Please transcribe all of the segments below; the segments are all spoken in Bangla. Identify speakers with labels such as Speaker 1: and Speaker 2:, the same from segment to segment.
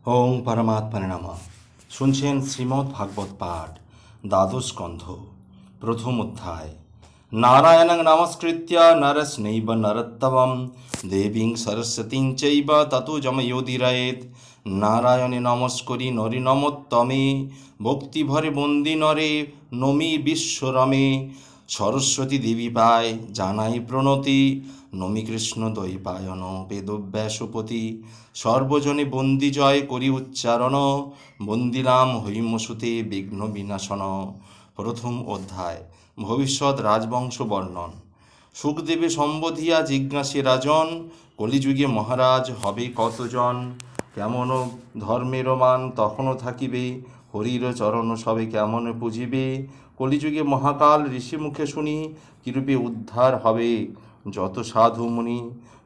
Speaker 1: ওং পরমাত্মনে নমঃ। শুনছেন শ্রীমদ্ ভাগবত পাঠ, দ্বাদশ স্কন্ধ, প্রথম অধ্যায়। নারায়ণং নমস্কৃত্য নরস্নৈব নরোত্তমং দেবীং সরস্বতীং চৈব ততো যময়োদিরয়েৎ। নারায়ণে নমস্করি নরি নমোত্তমে, ভক্তিভরে বন্দি নরে নমি বিশ্বরমে। সরস্বতী দেবী পায় জানাই প্রণতি, নমি কৃষ্ণ দ্বৈপায়ন বেদব্যাসপতি। সর্বজনে বন্দি জয় করি উচ্চারণ, বন্দিলাম হৈমসুতে বিঘ্ন বিনাশন। প্রথম অধ্যায়। ভবিষ্যৎ রাজবংশ বর্ণন। সুখদেবে সম্বোধিয়া জিজ্ঞাসে রাজন, কলিযুগে মহারাজ হবে কতজন? কেমন ধর্মের মান তখনও থাকিবে, হরির চরণ সবে কেমন পুজিবে? কলিযুগে মহাকাল ঋষি মুখে শুনি, কিরূপে উদ্ধার হবে যত সাধু মুনি।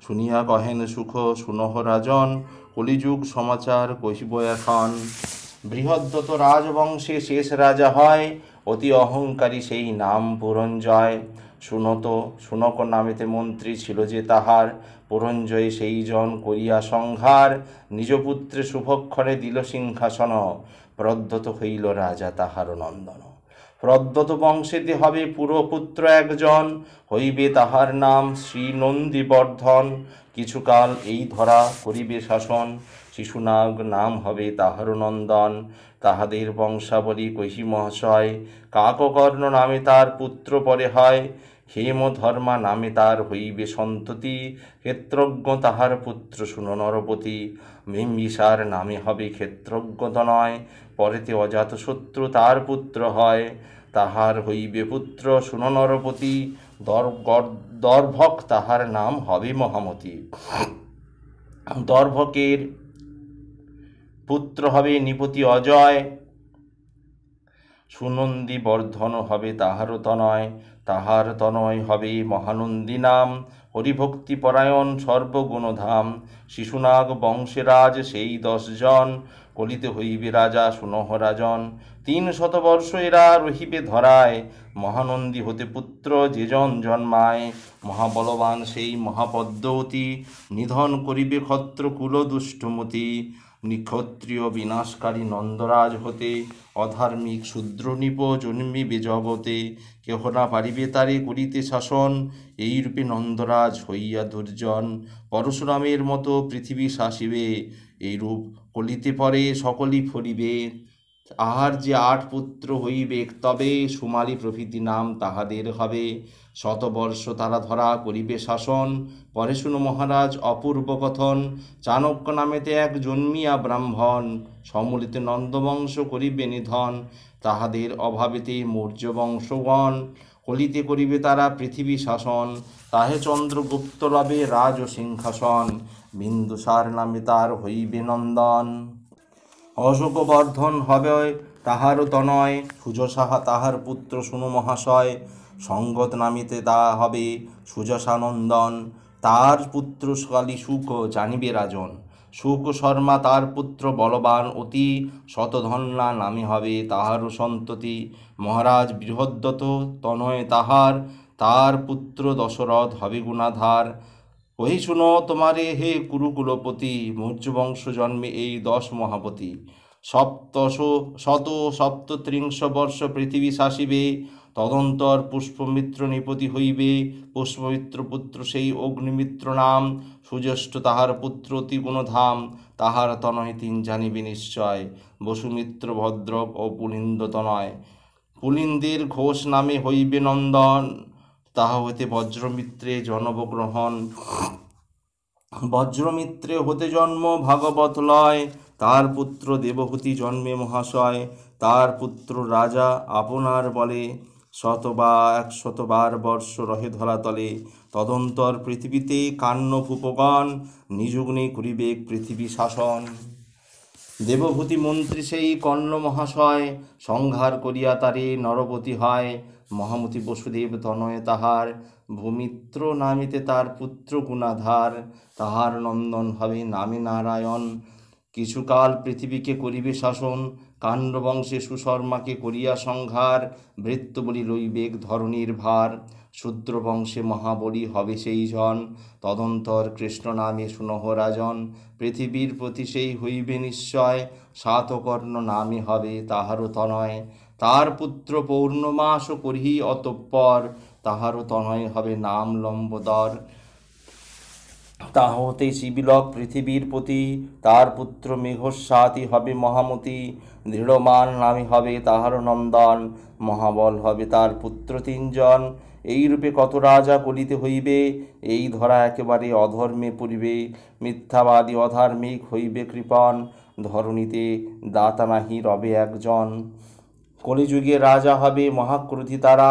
Speaker 1: শুনিয়া কহেন সুখ সুনহ রাজন, কলিযুগ সমাচার কহিব এখন। বৃহদ্দত রাজবংশে শেষ রাজা হয়, অতি অহংকারী সেই নাম পুরঞ্জয়। শুনক নামেতে মন্ত্রী ছিল যে তাহার, পুরঞ্জয় সেই জন করিয়া সংহার। নিজ পুত্রে শুভক্ষণে দিল সিংহাসন, প্রদ্যত হইল রাজা তাহার নন্দন। প্রদ্যত বংশেতে হবে পুরপুত্র একজন, হইবে তাহার নাম শ্রী নন্দীবর্ধন। কিছুকাল এই ধরা করিবে শাসন, শিশুনাগ নাম হবে তাহার নন্দন। তাহাদের বংশাবলী কহি মহাশয়, কাককর্ণ নামে তার পুত্র পরে হয়। হেমধর্মা নামে তার হইবে সন্ততি, ক্ষেত্রজ্ঞ তাহার পুত্র শুনো নরপতি। বিম্বিসার নামে হবে ক্ষেত্রজ্ঞ তনয়, পরেতে অজাতশত্রু তার পুত্র হয়। তাহার হইবে পুত্র শুনো নরপতি, দর্ভক তাহার নাম হবে মহামতি। দর্ভকের পুত্র হবে নিপতি অজয়, সুনন্দী বর্ধন হবে তাহার তনয়। তাহার তনয় হবে মহানন্দী নাম, হরিভক্তি পরায়ণ সর্বগুণধাম। শিশুনাগ বংশেরাজ সেই 10 জন, কলিতে হইবে রাজা সুনহ রাজন। 300 বর্ষ এরা রহিবে ধরায়, মহানন্দী হতে পুত্র যেজন জন্মায়। মহাবলবান সেই মহাপদ্মবতী, নিধন করিবে ক্ষত্রকুল দুষ্টমতি। নিক্ষত্রিয় বিনাশকারী নন্দরাজ হতে, অধার্মিক শূদ্রনিপ জন্মিবে জগতে। কেহ না পারিবে তারে করিতে শাসন, এইরূপে নন্দরাজ হইয়া দুর্জন। পরশুরামের মতো পৃথিবী শাসিবে, এইরূপ কলিতে পরে সকলই ফরিবে। আহার যে 8 পুত্র হইবে, তবে সুমালি প্রভৃতি নাম তাহাদের হবে। 100 বর্ষ তারা ধরা করিবে শাসন, পরে শুনো মহারাজ অপূর্ব কথন। চাণক্য নামেতে এক জন্মিয়া ব্রাহ্মণ, সমূলিতে নন্দবংশ করিবে নিধন। তাহাদের অভাবেতে মৌর্য বংশগণ, কলিতে করিবে তারা পৃথিবী শাসন। তাহে চন্দ্রগুপ্ত লবে রাজ ও সিংহাসন, বিন্দুসার নামে তার হইবে নন্দন। অশোকবর্ধন হবে তাহার তনয়, সুযশা তাহার পুত্র শুনো মহাশয়। সঙ্গত নামিতে তা হবে সুযশানন্দন, তার পুত্র কালী শুক জানিবে রাজন। শুক শর্মা তার পুত্র বলবান অতি, শতধন্যা নামে হবে তাহারও সন্ততি। মহারাজ বৃহদ্দত তনয় তাহার, তার পুত্র দশরথ হবে গুণাধার। ওই শুনো তোমারে হে কুরুকুলপতি, মৌর্য বংশ জন্মে এই 10 মহাপতি। সপ্তত্রিংশ বর্ষ পৃথিবী শাসিবে, তদন্তর পুষ্পমিত্র নিপতি হইবে। পুষ্পমিত্র পুত্র সেই অগ্নিমিত্র নাম, সুজ্যেষ্ঠ তাহার পুত্র অতি গুণধাম। তাহার তনয় 3 জানিবে নিশ্চয়, বসুমিত্র ভদ্রক ও পুলিন্দ তনয়। পুলিন্দের ঘোষ নামে হইবে নন্দন, তাহা হইতে বজ্রমিত্রে জন্ম গ্রহণ। বজ্রমিত্রে হতে জন্ম ভাগবত লয়, তার পুত্র দেবহূতি জন্মে মহাশয়। তার পুত্র রাজা আপনার বলে, 100 বর্ষ রহে ধরাতলে। তদন্তর পৃথিবীতে কান্ন ভূপগণ, নিজগ্নে করিবে পৃথিবী শাসন। দেবভূতি মন্ত্রী সেই কর্ণ মহাশয়, সংহার করিয়া তারে নরপতি হয়। মহামতি বসুদেব তনয় তাহার, ভূমিত্র নামিতে তার পুত্র গুণাধার। তাহার নন্দন হবে নামে নারায়ণ, কিছুকাল পৃথিবীকে করিবে শাসন। কাণ্ডবংশে সুশর্মাকে করিয়া সংহার, ভৃত্য বলি লইবেক ধরণীর ভার। শূদ্র বংশে মহাবলী হবে সেই জন, তদন্তর কৃষ্ণ নামে সুনহ রাজন। পৃথিবীর প্রতি সেই হইবে নিশ্চয়, সাতকর্ণ নামে হবে তাহারও তনয়। তার পুত্র পৌর্ণমাস করিহি অতঃপর, তাহারও তনয় হবে নাম লম্বোদর। তাহতে শিবিলক পৃথিবীর পতি, তার পুত্র মেঘস্বাতি হবে মহামতি। দৃঢ়মান নামে হবে তাহার নন্দন, মহাবল হবে তার পুত্র তিনজন। এইরূপে কত রাজা কলিতে হইবে, এই ধরা একেবারে অধর্মে পড়িবে। মিথ্যাবাদী অধার্মিক হইবে কৃপণ, ধরণীতে দাতা নাহি রবে একজন। কলিযুগে রাজা হবে মহাক্রোধী তারা,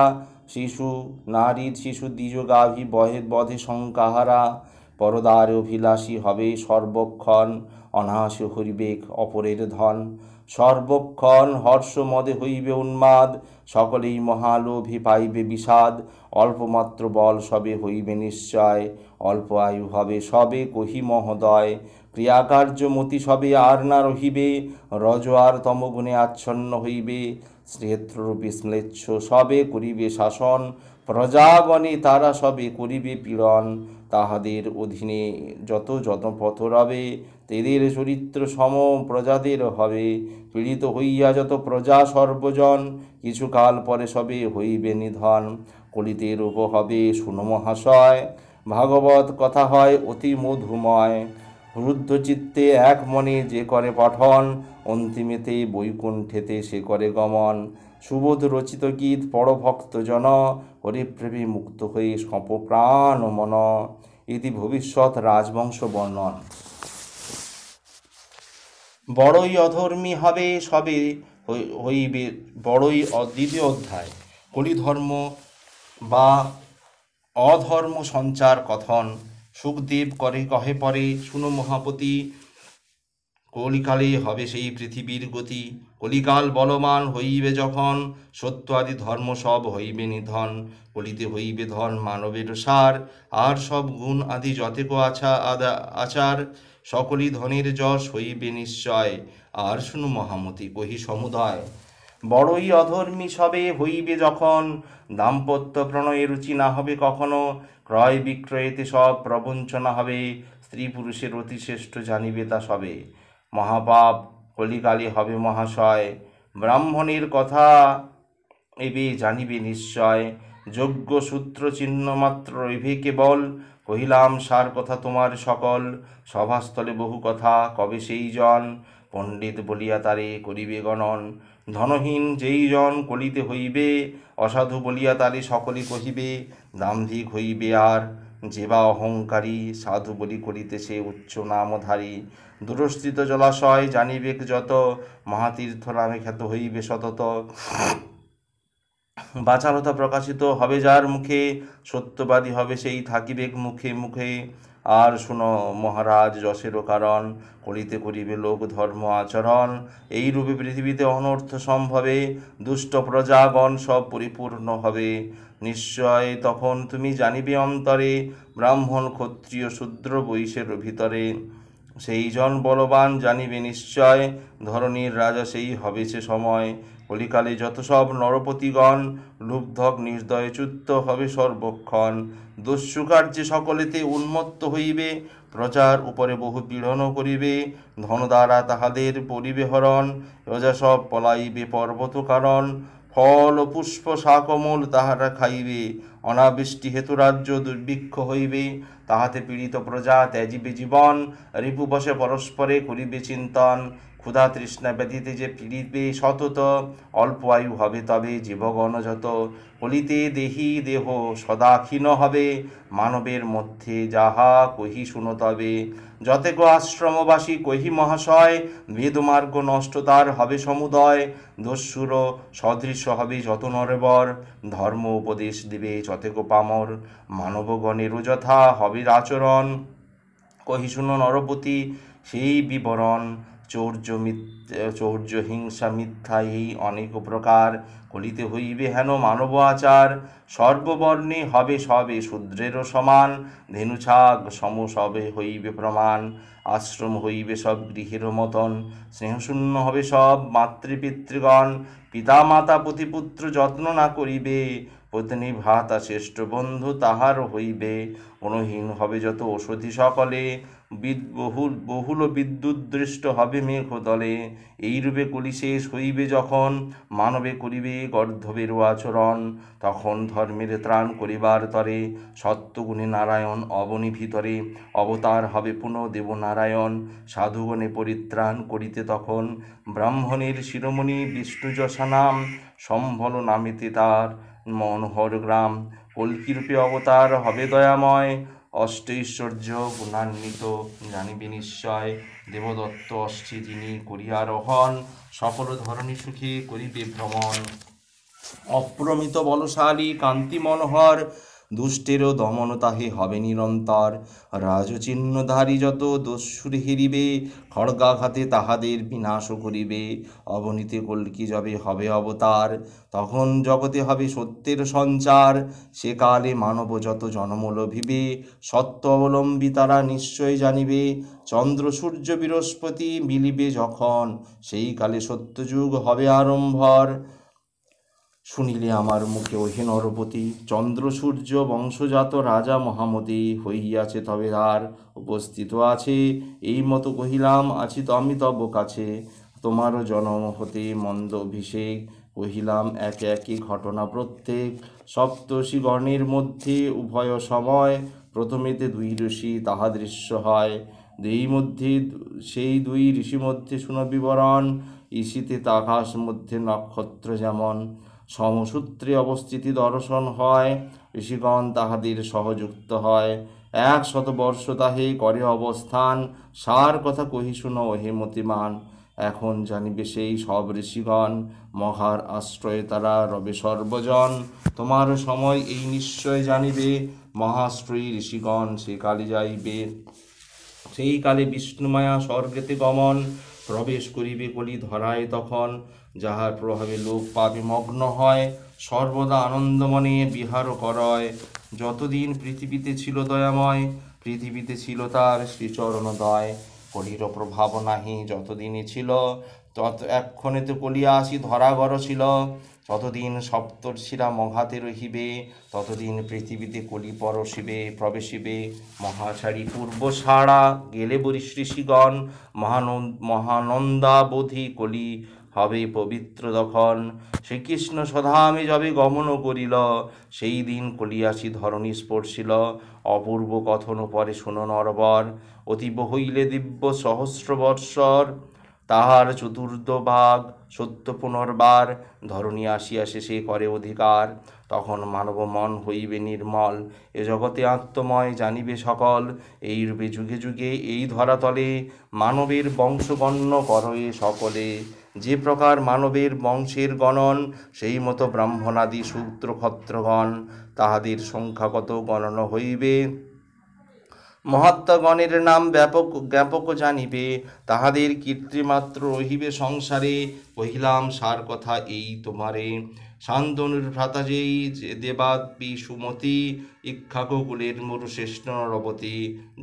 Speaker 1: শিশু নারীর শিশু দ্বিজ গাভী বধে সংকাহারা। পরদার অভিলাষী হবে সর্বক্ষণ, অনায়াসে হরিবেক অপরের ধন। সর্বক্ষণ হর্ষ মদে হইবে উন্মাদ, সকলেই মহালোভে পাইবে বিষাদ। অল্পমাত্র বল সবে হইবে নিশ্চয়, অল্প আয়ু হবে সবে কহি মহোদয়। ক্রিয়াকার্যমতি সবে আর না রহিবে, রজ আর তমগুণে আচ্ছন্ন হইবে। শ্রেত্ররূপী শ্লেচ্ছ সবে করিবে শাসন, প্রজাগণে তারা সবে করিবে পীড়ন। তাহাদের অধীনে যত জনপথ রবে, তেদের চরিত্র সম প্রজাদের হবে। পীড়িত হইয়া যত প্রজা সর্বজন, কিছুকাল পরে সবে হইবে নিধন। কলিতে রূপ হবে শুনো মহাশয়, ভাগবত কথা হয় অতি মধুময়। রুদ্ধ চিত্তে এক মনে যে করে পঠন, অন্তিমেতে বৈকুণ্ঠেতে সে করে গমন। সুবোধ রচিত গীত পড় ভক্তজন, হরিপ্রেমে মুক্ত হয়ে সপ প্রাণ মন। ইতি ভবিষ্যৎ রাজবংশ বর্ণন। বড়ই অধর্মী হবে সবে হইবে, বড়ই দ্বিতীয় অধ্যায় কলিধর্ম বা অধর্ম সঞ্চার কথন। সুখদেব কহে পরে শুনো মহাপতি, কলিকালে হবে সেই পৃথিবীর গতি। কলিকাল বলবান হইবে যখন, সত্য আদি ধর্ম সব হইবে নিধন। কলিতে হইবে ধন মানবের সার, আর সব গুণ আদি যতেক আচার। সকলই ধনের যশ হইবে নিশ্চয়, আর শুনু মহামতি কহি সমুদয়। বড়ই অধর্মী সবে হইবে যখন, দাম্পত্য প্রণয়ে রুচি না হবে কখনো। ক্রয় বিক্রয়েতে সব প্রবঞ্চনা হবে, স্ত্রী পুরুষের অতিশ্রেষ্ঠ জানিবে তা সবে। মহাপাপ কলিকালে হবে মহাশয়, ব্রাহ্মণের কথা এবে জানিবে নিশ্চয়। যোগ্য সূত্র চিহ্ন মাত্র রইবে কেবল, কহিলাম সার কথা তোমার সকল। সভাস্থলে বহু কথা কবে সেই জন, পণ্ডিত বলিয়া তারে করিবে গণন। ধনহীন যেই জন কলিতে হইবে, অসাধু বলিয়া তারে সকলে কহিবে। দাম্ভিক হইবে আর যে বা অহংকারী, সাধু বলি করিতেছে উচ্চ নামধারী। দূরস্থিত জলাশয় জানিবেক যত, মহাতীর্থ নামে খ্যাত হইবে সতত। বাচালতা প্রকাশিত হবে যার মুখে, সত্যবাদী হবে সেই থাকিবেক মুখে মুখে। আর শুনো মহারাজ যশেরও কারণ, কলিতে করিবে লোক ধর্ম আচরণ। এই রূপে পৃথিবীতে অনর্থ সম্ভবে, দুষ্ট প্রজাগণ সব পরিপূর্ণ হবে। নিশ্চয় তখন তুমি জানিবে অন্তরে, ব্রাহ্মণ ক্ষত্রিয় শূদ্র বৈশ্যের ভিতরে। সেই জন বলবান জানিবে নিশ্চয়, ধরণীর রাজা সেই হবে সে সময়। কলিকালে যত সব নরপতিগণ, লুব্ধক নির্দয় চ্যুত হবে সর্বক্ষণ। দস্যু কার্যে সকলেতে উন্মত্ত হইবে, প্রজার উপরে বহু পীড়ন করিবে। ধন দ্বারা তাহাদের পরিবে হরণ, প্রজা সব পলাইবে পর্বত কারণ। ফল পুষ্প শাকমূল তাহারা খাইবে, অনাবৃষ্টি হেতু রাজ্য দুর্ভিক্ষ হইবে। তাহাতে পীড়িত প্রজা ত্যাজিবে জীবন, রিপুবশে পরস্পরে করিবে চিন্তন। ক্ষুধা তৃষ্ণা ব্যতীতে যে পীড়িবে সতত, অল্প আয়ু হবে তবে জীবগণ যত। কলিতে দেহি দেহ সদা ক্ষীণ হবে, মানবের মধ্যে যাহা কহি শুনো তবে। যতেক আশ্রমবাসী কহি মহাশয়, বেদমার্গ নষ্ট তার হবে সমুদয়। দস্যুর সদৃশ্য হবে যত নরবর, ধর্ম উপদেশ দিবে যতেক পামর। মানবগণেরও যথা হবে আচরণ, কহি শুনো নরপতি সেই বিবরণ। চৌর্য হিংসা মিথ্যা এই অনেক প্রকার কলিতে হইবে হেন মানব আচার। সর্ববর্ণে হবে সবে শূদ্রেরও সমান, ধেনু ছাগ সম সবে হইবে প্রমাণ। আশ্রম হইবে সব গৃহের মতন, স্নেহশূন্য হবে সব মাতৃপিতৃগণ। পিতা মাতা পুত্র যত্ন না করিবে, পত্নী ভ্রাতা শ্রেষ্ঠ বন্ধু তাহার হইবে। অনুহীন হবে যত ওষধি সকলে, বহুল বিদ্যুৎ দৃষ্ট হবে মেঘতলে। এইরূপে কলি শেষ হইবে যখন, মানবে করিবে গর্ধবের আচরণ। তখন ধর্মের ত্রাণ করিবার তরে, সত্যগুণে নারায়ণ অবনী ভিতরে। অবতার হবে পুনঃ দেবনারায়ণ, সাধুগণে পরিত্রাণ করিতে তখন। ব্রাহ্মণের শিরোমণি বিষ্ণু যশা নাম, সম্ভল নামেতে তার মনোহর গ্রাম। কল্কিরূপে অবতার হবে দয়াময়, অষ্টৈশ্বর্য গুণান্বিত জানিবে নিশ্চয়। দেবদত্ত অষ্টি যিনি করিয়ারোহণ, সকল ধরণী সুখে করিবে ভ্রমণ। অপ্রমিত বলশালী কান্তি মনোহর, দুষ্টেরও দমন তাহে হবে নিরন্তর। রাজচিহ্নধারী যত দস্যুর হেরিবে, খড়গাঘাতে তাহাদের বিনাশ করিবে। অবনীতে কল্কি যবে হবে অবতার, তখন জগতে হবে সত্যের সঞ্চার। সে কালে মানব যত জন্ম লভিবে, সত্য অবলম্বী তারা নিশ্চয় জানিবে। চন্দ্র সূর্য বৃহস্পতি মিলিবে যখন, সেই কালে সত্যযুগ হবে আরম্ভর। শুনিলে আমার মুখে ওহে নরপতি, চন্দ্র সূর্য বংশজাত রাজা মহামতি হইয়াছে তবে আর উপস্থিত আছে। এই মতো কহিলাম আছি তো আমি তব কাছে, তোমারও জনম হতে মন্দ অভিষেক। কহিলাম একে একে ঘটনা প্রত্যেক, সপ্তর্ষিগণের মধ্যে উভয় সময়। প্রথমেতে দুই ঋষি তাহা দৃশ্য হয়, সেই দুই ঋষি মধ্যে শুনো বিবরণ। ঈশিতে আকাশ মধ্যে নক্ষত্র যেমন, সমসূত্রে অবস্থিতি দর্শন হয়। ঋষিগণ তাহাদের সহযুক্ত হয়, 100 বর্ষ তাহে করে অবস্থান। সার কথা কহি শুনো ওহে মতিমান, এখন জানিবে সেই সব ঋষিগণ। মহার আশ্রয়ে তারা রবে সর্বজন, তোমার সময় এই নিশ্চয় জানিবে। মহাশ্রয়ী ঋষিগণ সে কালে যাইবে, সেই কালে বিষ্ণুমায়া স্বর্গেতে গমন। প্রবেশ করিবে কলি ধরায় তখন, যাহার প্রভাবে লোক পাপে মগ্ন হয়। সর্বদা আনন্দমনে বিহার করয়, যতদিন পৃথিবীতে ছিল দয়াময়। পৃথিবীতে ছিল তার শ্রীচরণদয়, কলির প্রভাব নাহি যতদিনই ছিল। এক্ষণেতে কলিয়া আসি ধরাগর ছিল, যতদিন সপ্তর্ষিরা মঘাতে রহিবে। ততদিন পৃথিবীতে কলি প্রবেশিবে। মহাচারী পূর্ব সারা গেলে ঋষিগণ, মহানন্দাবধি কলি হবে পবিত্র দখন। শ্রীকৃষ্ণ স্বধামে যবে গমন করিল, সেই দিন কলিয়াসি ধরণী স্পর্শিল। অপূর্ব কথন পরে শুনো নরবর, অতীব হইলে দিব্য সহস্র বৎসর। তাহার চতুর্থ ভাগ সত্য পুনর্বার, ধরণী আসিয়া শেষে করে অধিকার। তখন মানব মন হইবে নির্মল, এ জগতে আত্মময় জানিবে সকল। এইরূপে যুগে যুগে এই ধরাতলে, মানবের বংশগণ্য করয়ে সকলে। যে প্রকার মানবের বংশের গণন, সেই মতো ব্রাহ্মণাদি শূদ্রক্ষত্রগণ। তাহাদের সংখ্যা কত গণন হইবে, মহাত্মাগণের নাম জ্ঞাপক জানিবে। তাহাদের কীর্তিমাত্র রহিবে সংসারে, কহিলাম সার কথা এই তোমারে। শান্তনুর ভ্রাতা যেই দেবাদ্বি সুমতি, ইক্ষ্বাকুকুলের মরুশ্রেষ্ঠ নরপতি।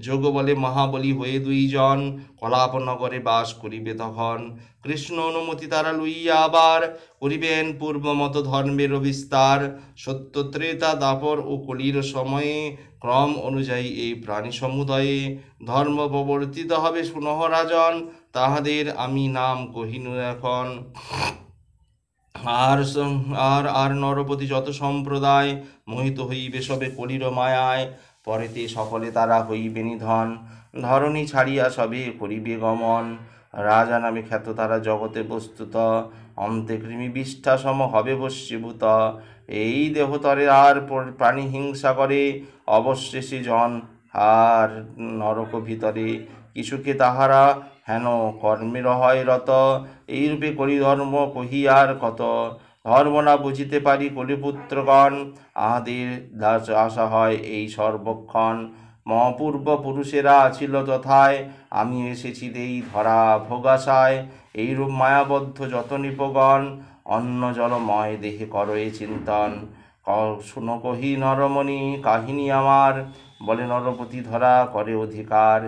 Speaker 1: যোগ বলে মহাবলী হয়ে দুইজন, কলাপনগরে বাস করিবে তখন। কৃষ্ণ অনুমতি তারা লইয়া আবার, করিবেন পূর্বমত ধর্মের বিস্তার। সত্য ত্রেতা দাপর ও কলির সময়ে, ক্রম অনুযায়ী এই প্রাণী সমুদয়ে। ধর্ম প্রবর্তিত হবে শুনহ রাজন, তাহাদের আমি নাম কহিনু এখন। আর নরপতি যত সম্প্রদায়, মোহিত হইবে সবে কলির মায়ায়। পরেতে সকলে তারা হইবে নিধন, ধরণী ছাড়িয়া সবে করিবে গমন। রাজা নামে খ্যাত তারা জগতে বস্তুত, অন্তে কৃমি বিষ্ঠা সম হবে বশীভূত। এই দেহতরে আর প্রাণী হিংসা করে, অবশেষে জন আর নরক ভিতরে। কিছুকে তাহারা হেন কর্মের হয় রত, এইরূপে করি ধর্ম কহিয়ার কত। ধর্ম না বুঝিতে পারি কলিপুত্রগণ, আহাদের আশা হয় এই সর্বক্ষণ। মহাপূর্ব পুরুষেরা ছিল তথায়, আমি এসেছি দেই ধরা ভোগাশায়। এইরূপ মায়াবদ্ধ যত নিপগণ, অন্ন জলময় দেহে করয়ে চিন্তন। শুনো কহি নরমণি কাহিনী আমার, বলে নরপতি ধরা করে অধিকার।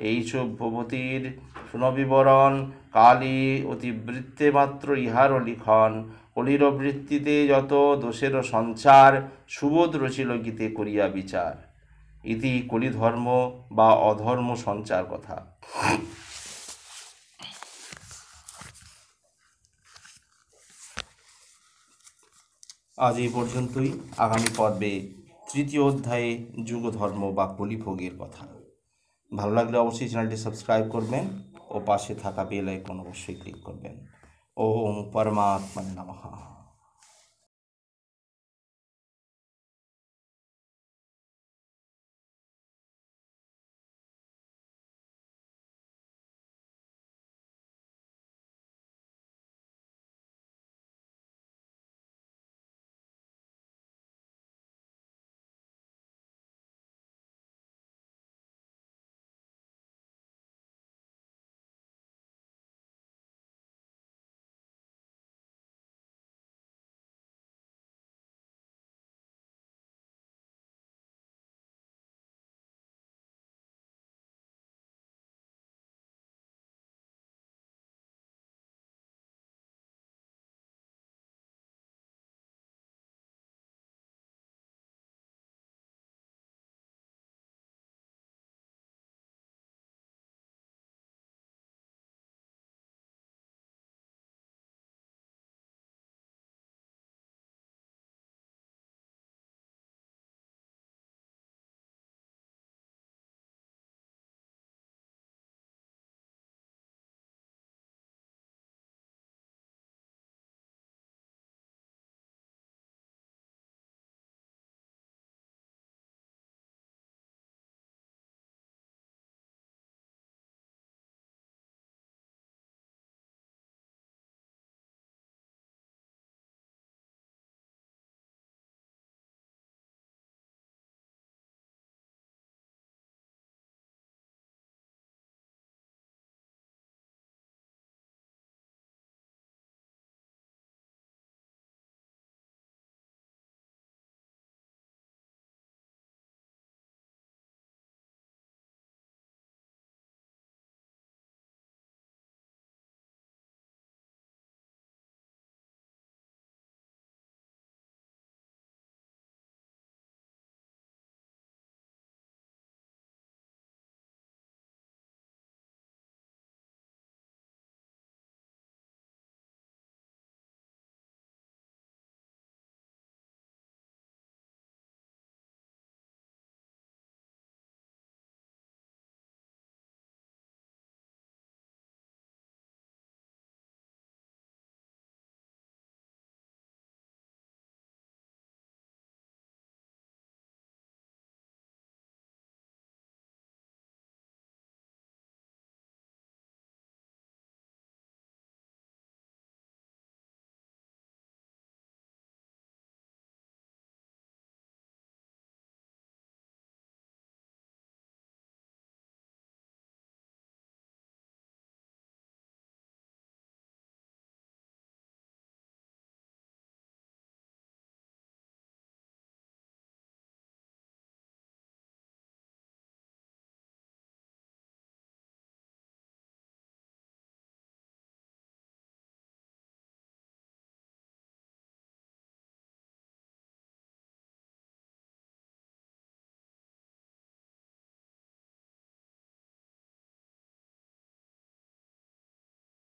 Speaker 1: এই সভ্যবতীর শুনবিবরণ, কালী অতিবৃত্তে মাত্র ইহারও লিখন। কলির বৃত্তিতে যত দোষেরও সঞ্চার, সুবোধ রচিল গীতে করিয়া বিচার। ইতি কলিধর্ম বা অধর্ম সঞ্চার কথা। আজ এই পর্যন্তই। আগামী পর্বে তৃতীয় অধ্যায়ে যুগ ধর্ম বা কলিভোগের কথা। ভালো লাগলে অবশ্যই চ্যানেলটি সাবস্ক্রাইব করবেন ও পাশে থাকা বেল আইকন অবশ্যই ক্লিক করবেন। ওম পরমাত্মনে নমঃ।